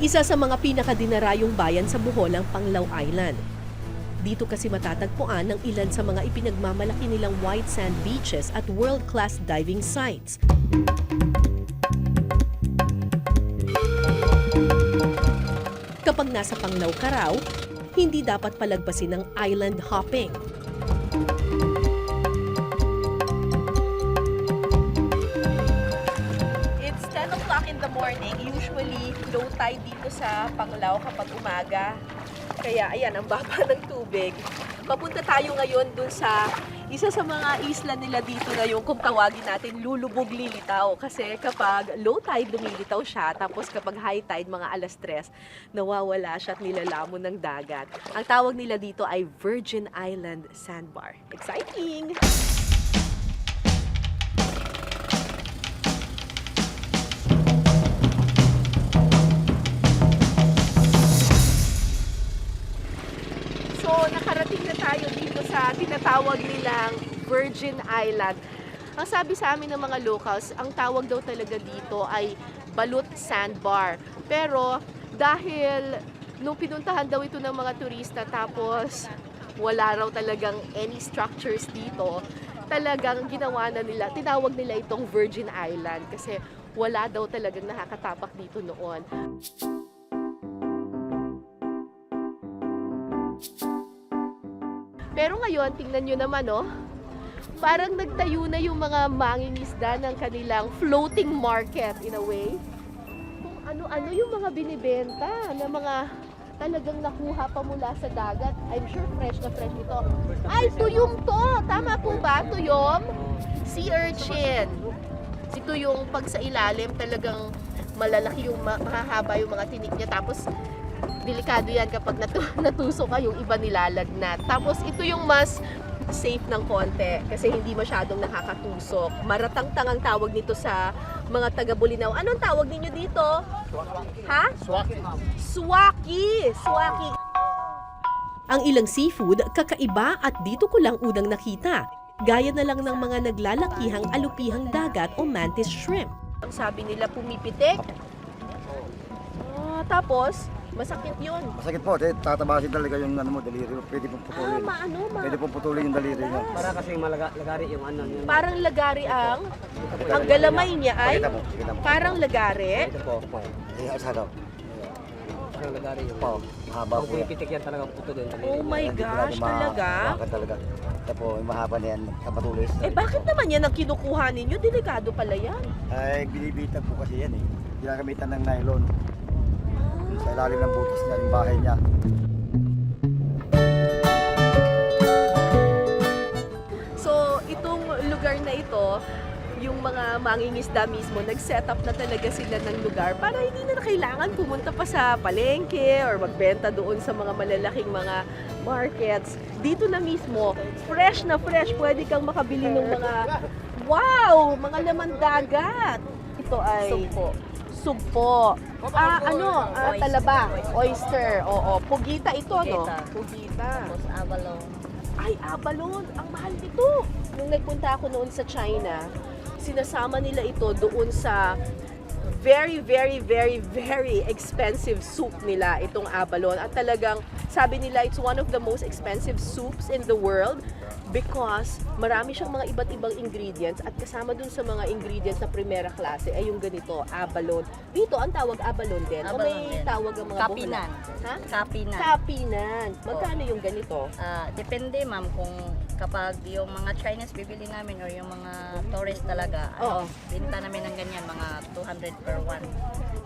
Isa sa mga pinakadinarayong bayan sa Bohol ang Panglao Island. Dito kasi matatagpuan ang ilan sa mga ipinagmamalaki nilang white sand beaches at world-class diving sites. Kapag nasa Panglao ka raw, hindi dapat palagpasin ng island hopping. It's 10 o'clock in the morning. Usually, low tide dito sa Panglao kapag umaga. Kaya ayan, ang baba ng tubig. Papunta tayo ngayon dun sa isa sa mga isla nila dito na yung kung tawagin natin lulubog lilitaw. Kasi kapag low tide, lumilitaw siya. Tapos kapag high tide, mga alas 3, nawawala siya at nilalamon ng dagat. Ang tawag nila dito ay Virgin Island Sandbar. Exciting! So, nakarating na tayo dito sa tinatawag nilang Virgin Island. Ang sabi sa amin ng mga locals, ang tawag daw talaga dito ay Balut Sandbar. Pero dahil nung pinuntahan daw ito ng mga turista tapos wala raw talagang any structures dito, talagang ginawa na nila, tinawag nila itong Virgin Island kasi wala daw talagang nakakatapak dito noon. Pero ngayon, tingnan nyo naman, oh, parang nagtayo na yung mga mangingisda ng kanilang floating market in a way. Kung ano-ano yung mga binibenta na mga talagang nakuha pa mula sa dagat. I'm sure fresh na fresh ito. Ay, tuyong to! Tama po ba? Tuyom? Sea urchin. Si tuyong pag sa ilalim talagang malalaki yung mahahaba yung mga tinik niya. Tapos delikado yan kapag natusok ka, yung iba nilalagnat. Tapos ito yung mas safe ng konti kasi hindi masyadong nakakatusok. Maratang-tang ang tawag nito sa mga taga-Bulinaw. Anong tawag ninyo dito? Ha? Swaki. Swaki! Swaki! Ang ilang seafood, kakaiba at dito ko lang unang nakita. Gaya na lang ng mga naglalakihang alupihang dagat o mantis shrimp. Ang sabi nila pumipitik. Tapos, masakit yun. Masakit po, tatabasin talaga yung ano mo, daliri mo. Pwede pong putulin. Pwede pong putulin yung daliri niya. Para kasi lagari yung ano. Yung Parang lagari ang galamay niya ay Pakita mo, pakita mo. parang lagari. ito po. Isa daw. Parang lagari yung Po, mahaba Pag po yan. pumipitik yan talaga puto din. Oh my gosh, talaga? Mahaba talaga. Ito po, yung mahaba na yan, kapatulis. Bakit naman yan ang kinukuha ninyo? Delikado pala yan. Ay, binibitag po kasi yan eh. Ginagamitan ng nylon. Sa ilalim ng butas niya, yung bahay niya. So, itong lugar na ito, yung mga mangingisda mismo, nag-set up na talaga sila ng lugar para hindi na kailangan pumunta pa sa palengke or magbenta doon sa mga malalaking mga markets. Dito na mismo, fresh na fresh, pwede kang makabili ng mga, wow, mga laman dagat. Ito ay sugpo. Talaba, oyster, oo. Pugita ito, no? Pugita. Tapos abalone. Ay, abalone. Ang mahal nito. Nung nagpunta ako noon sa China, sinasama nila ito doon sa very, very, very, very expensive soup nila, itong abalone. At talagang, sabi nila, it's one of the most expensive soups in the world because marami siyang mga iba't ibang ingredients at kasama dun sa mga ingredients na primera klase ay yung ganito, abalone. Dito, ang tawag abalone din. O Abalone may din. tawag ang mga Kapinan. Bohol? Ha? Kapinan. Kapinan. Magkano yung ganito? Depende ma'am kung kapag yung mga Chinese bibili namin or yung mga tourist talaga, Oo. binta namin ng ganyan, mga 200 per one.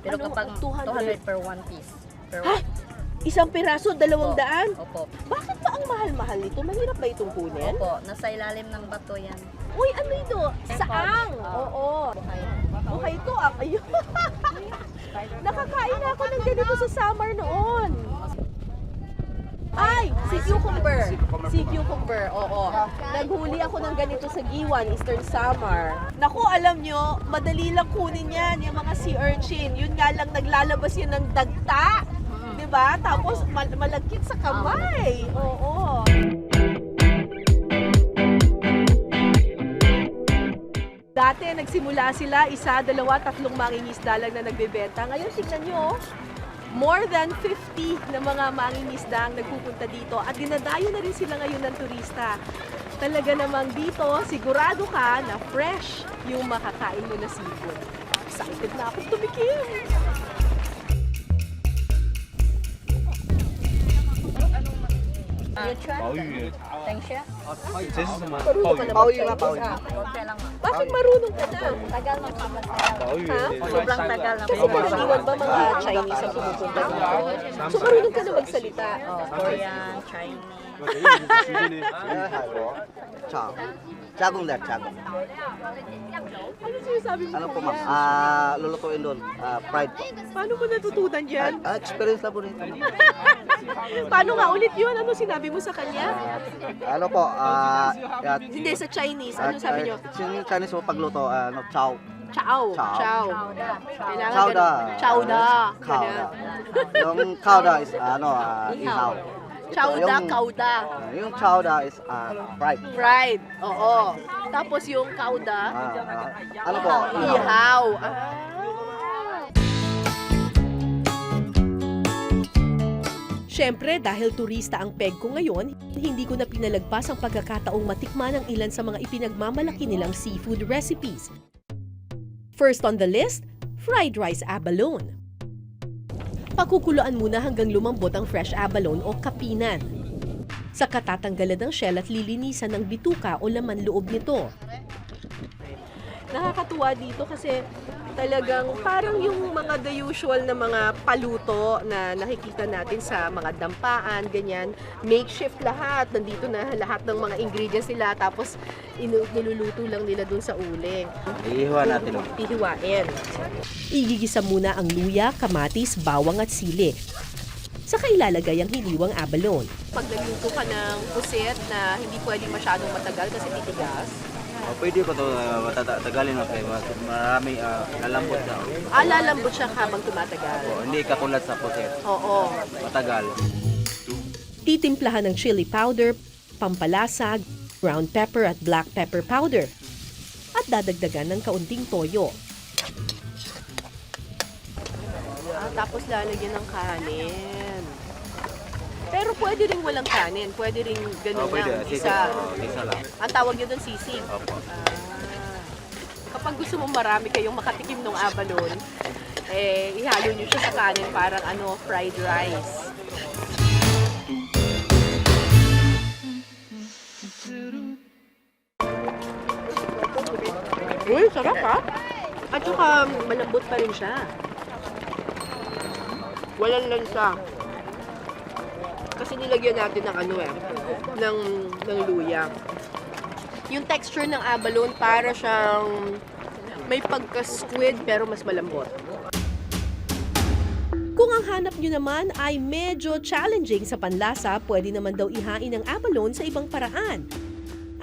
Pero Ano, kapag 200? 200 per one piece. Per Ha? one. Isang piraso, 200? Opo. Bakit ba ang mahal-mahal nito? Mahirap ba itong kunin? Opo. Nasa ilalim ng bato yan. Uy, ano ito? Saang? Oo. Buhay. Buhay ito. Ayun. Nakakain na ako ng ganito sa summer noon. Ay, si cucumber. Si cucumber, oo. Naghuli ako ng ganito sa Giwan, Eastern Samar. Naku, alam nyo, madali lang kunin yan, yung mga sea urchin. Yun nga lang, naglalabas yun ng dagta. Diba? Tapos malagkit sa kamay. Oo. Dati nagsimula sila, 1, 2, 3 mangingisda lang na nagbebenta. Ngayon tingnan nyo, More than 50 na mga mangingisda ang nagpupunta dito at dinadayo na rin sila ngayon ng turista. Talaga namang dito, sigurado ka na fresh yung makakain mo na seafood. Excited na akong tumikim! You try? Thank you. 这是什么？ Marunong ka na mag-Chinese? Okay lang ma. Bakit marunong ka na? Tagal ng pagkatagal. 岛屿 Ha? Sobrang tagal na Kasi karaniwan ba mga Chinese ang pumupunta dito? So marunong ka na magsalita? Korean, Chinese. 海螺炒加工的加工 Ano sinasabi mo ano po Korean? ma'am lulutuin doon fried po Paano mo natutunan dyan? experience lang po rin Paano nga ulit yun? Ano sinabi mo sa kanya? ano po Hindi, sa Chinese. Ano sabi niyo? yung Chinese po pagluto ano chow Chow. Chow. Chow. Kailangan Chow da. ganun. Chow da. Cow Ganun. yung cow da is ano ihaw Chow da, Yung- kauda. yung chow da is fried Fried. Oo. Tapos yung kauda, ano po ihaw. Siyempre, dahil turista ang peg ko ngayon, hindi ko na pinalagpas ang pagkakataong matikman ang ilan sa mga ipinagmamalaki nilang seafood recipes. First on the list, fried rice abalone. Pakukuluan muna hanggang lumambot ang fresh abalone o kapinan. Saka tatanggalan ng shell at lilinisan ng bituka o laman loob nito. Nakakatuwa dito kasi talagang parang yung mga the usual na mga paluto na nakikita natin sa mga dampaan, ganyan. Makeshift lahat. Nandito na lahat ng mga ingredients nila tapos niluluto lang nila dun sa uling. ihiwa natin Hihiwain. Igigisa muna ang luya, kamatis, bawang at sili. Saka ilalagay ang hiniwang abalone. Pag nagluto ka ng pusit na hindi pwedeng masyadong matagal kasi titigas, pwede ko to matatagalin okay marami lalambot siya lalambot siya habang tumatagal. hindi katulad sa puset Oo. matagal Titimplahan ng chili powder, pampalasa, ground pepper at black pepper powder. At dadagdagan ng kaunting toyo. Tapos lalagyan ng kanin. Pero pwede rin walang kanin. Pwede rin ganun lang. Isa. isa lang Ang tawag nyo doon sisig. opo Kapag gusto mo marami kayong makatikim ng abalone, ihalo nyo siya sa kanin parang fried rice. Uy, sarap ha? At saka malambot pa rin siya. Walang lansa. Kasi nilagyan natin ng ng luya. Yung texture ng abalone para siyang may pagka-squid pero mas malambot. Kung ang hanap nyo naman ay medyo challenging sa panlasa, pwede naman daw ihain ang abalone sa ibang paraan.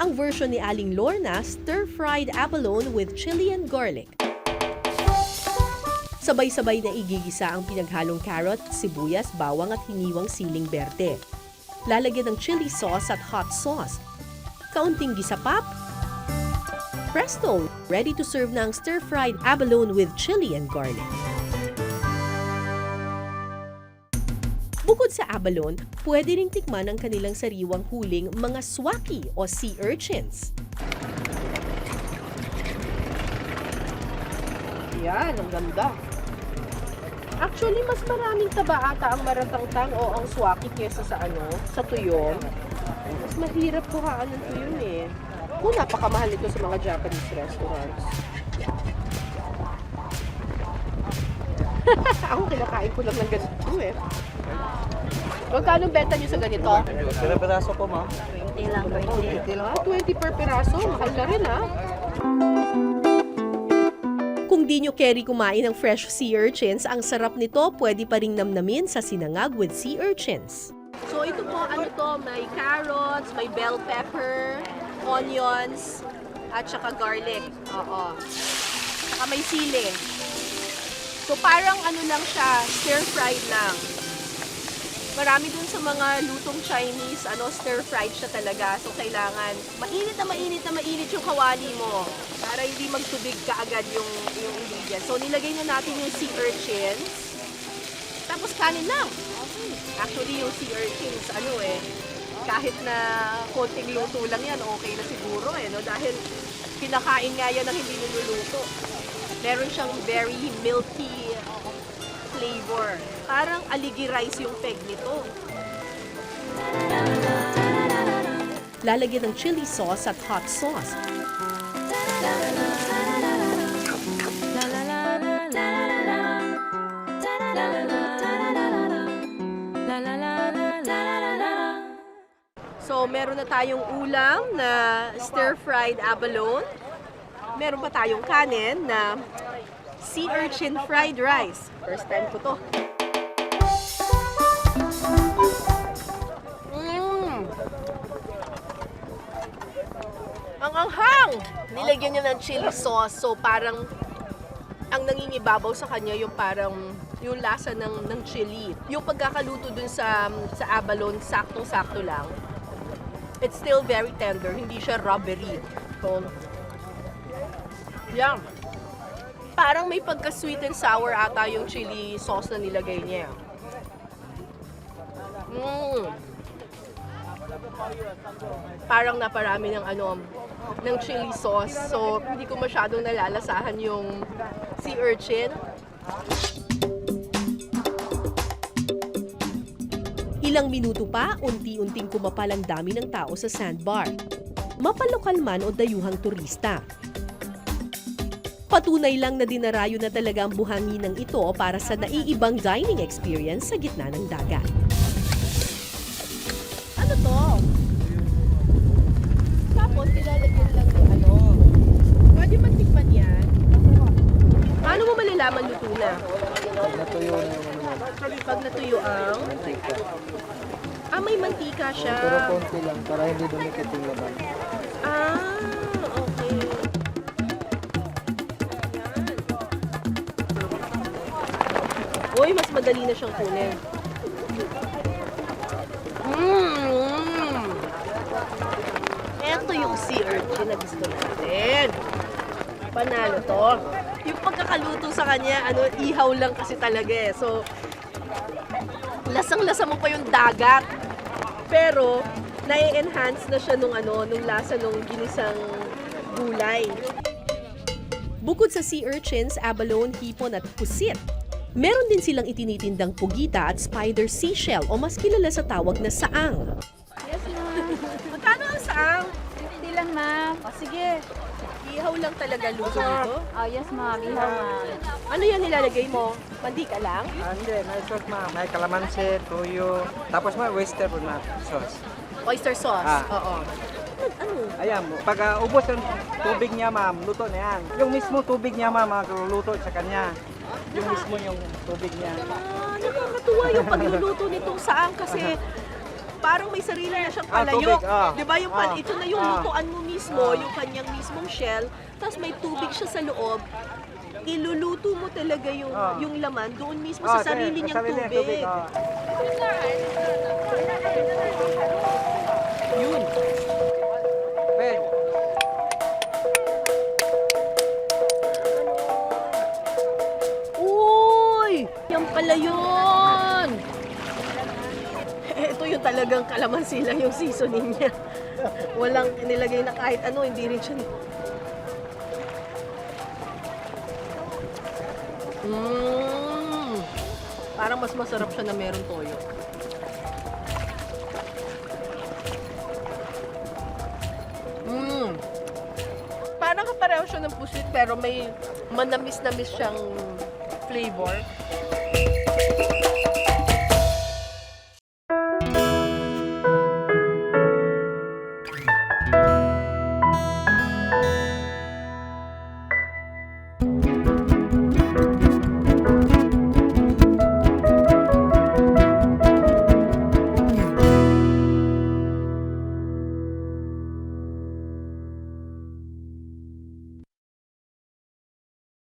Ang version ni Aling Lorna, stir-fried abalone with chili and garlic. Sabay-sabay na igigisa ang pinaghalong carrot, sibuyas, bawang at hiniwang siling berde. Lalagyan ng chili sauce at hot sauce. Kaunting gisapap. Presto! Ready to serve na ang stir-fried abalone with chili and garlic. Bukod sa abalone, pwede ring tikman ang kanilang sariwang huling mga swaki o sea urchins. Yan, ang ganda. Actually, mas maraming taba ata ang maratangtang o ang swaki kesa sa sa tuyo. Mas mahirap kuhaan ng tuyo eh. Kung napakamahal ito sa mga Japanese restaurants. Ako kinakain ko lang ng ganito eh. Magkano benta niyo sa ganito? pera-peraso po ma'am 20 lang, 20. 20 per piraso. Mahal na rin ah. Kung di nyo carry kumain ng fresh sea urchins, ang sarap nito pwede pa ring namnamin sa sinangag with sea urchins. So ito po, may carrots, may bell pepper, onions, at saka garlic. Oo. Saka may sili. So parang lang siya, stir-fried lang. Marami dun sa mga lutong Chinese, stir-fried siya talaga. So kailangan mainit na mainit yung kawali mo para hindi magtubig kaagad yung ingredients. So nilagay na natin yung sea urchins. Tapos kanin lang. Actually, yung sea urchins, kahit na konting luto lang yan, okay na siguro no? Dahil kinakain nga yan ng hindi niluluto. Meron siyang very milky flavor. Parang aligi rice yung peg nito. Lalagyan ng chili sauce at hot sauce. So, meron na tayong ulam na stir-fried abalone. Meron pa tayong kanin na sea urchin fried rice. First time ko to. Ang anghang! Nilagyan niya ng chili sauce. So, parang ang nangingibabaw sa kanya yung parang yung lasa ng chili. Yung pagkakaluto dun sa abalone, saktong-sakto lang. It's still very tender, hindi siya rubbery. So, yeah. Parang may pagka-sweet and sour ata yung chili sauce na nilagay niya. Parang naparami ng chili sauce. So, hindi ko masyadong nalalasahan yung sea urchin. Ilang minuto pa, unti-unting kumapal ang dami ng tao sa sandbar. Mapalokal man o dayuhang turista. Patunay lang na dinarayo na talaga ang buhanginang ito para sa naiibang dining experience sa gitna ng dagat. Ano to? Tapos, nilalagyan lang ng Pwede matikman yan. Paano mo malalaman luto na? Natuyo na yung Pag natuyo ang... may mantika siya. Pero konti lang para hindi dumikit yung laban. Okay. Uy, mas madali na siyang kunin. Ito yung sea urchin na gusto natin. Panalo to. Yung pagkakaluto sa kanya, ihaw lang kasi talaga eh. So, lasang-lasa mo pa yung dagat. Pero, nai-enhance na siya nung lasa nung ginisang gulay. Bukod sa sea urchins, abalone, hipon at pusit, meron din silang itinitindang pugita at spider seashell o mas kilala sa tawag na saang. Yes, ma'am. Magkano ang saang? 50 lang, ma'am. Sige. Ihaw lang talaga luto nito. Oh, yes, ma'am. Ihaw, ma'am. Ano yan nilalagay mo? Mantika lang? Hindi, may sauce ma'am. May kalamansi, tuyo. Tapos may oyster po ma'am, sauce. Oyster sauce? Ah. Oo. Ano? Ayan, pag ubos ang tubig niya ma'am, luto na yan. Yung mismo tubig niya ma'am, luto sa kanya. Yung mismo yung tubig niya. Nakakatuwa yung pagluluto nitong saang kasi parang may sarili na siyang palayok. Tubig, Di ba? Ito na yung lutuan mo mismo, yung kanyang mismong shell, tapos may tubig siya sa loob. Iluluto mo talaga yung laman doon mismo sa sarili niyang tubig. Yun. Ben, Uy! Yan pala yun! Ito yung talagang kalamansi lang yung seasoning niya. Walang nilagay na kahit ano, hindi rin siya. Parang mas masarap siya na meron toyo. Parang kapareho siya ng pusit pero may manamis-namis siyang flavor.